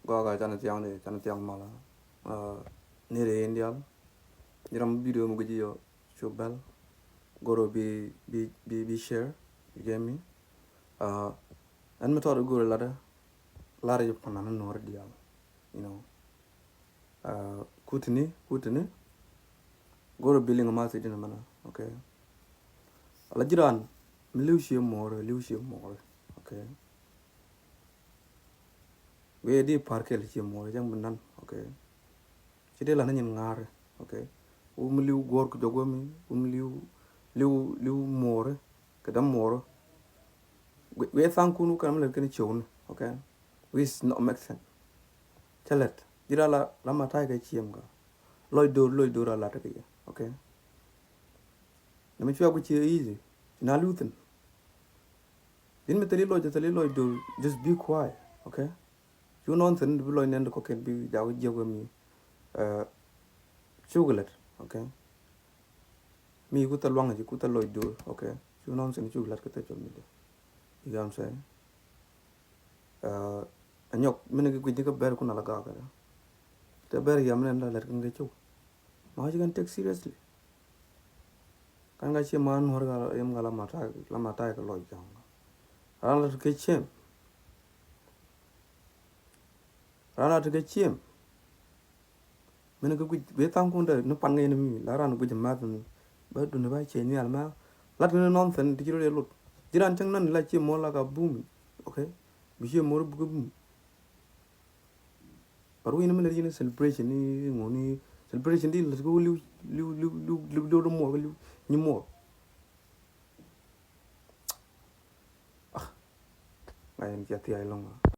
go ga chan tiang mala ni re india jiram video mu giji yo chubal goro be share you get me and me thought go la you panana no dial you know kutini goro billing ma se dina mana okay la jiran liu shi more okay we di parkel shi more jang nan okay ci de la nañu ngar okay liu gor ko jogomi liu more ke dam more we fan kunu kam la ken chon okay we is not make sense telet dira la matai ke chiem ga loy do la ta ke okay na me chwa ko chi easy na lutin din me tele loy do just be quiet okay you nonsense bi loy nen ko ken bi jaw jegomi chocolate okay mi ku ta long ji ku ta loy do okay you nonsense chocolate ke ta chomi de you know what I'm saying anyok mene ku ji ka ber ku na la ga te ber yam nen la ken ge chu ma ji kan take seriously kan ga chi man hor ga yam ga la mata ka loy jang ala ke chem rana te ke chem mene ku be tang ku de no pan ngai ni la ran ku ji ma tu ba du ne ba che ni al ma la tu nonsense ti ro le lut jiran chang nan la chi mo la ga boom okay bi che mo bu boom paru ina mene ni celebration ni ngoni celebration di let's go liu do mo liu ni mo ngai en kia ti ai long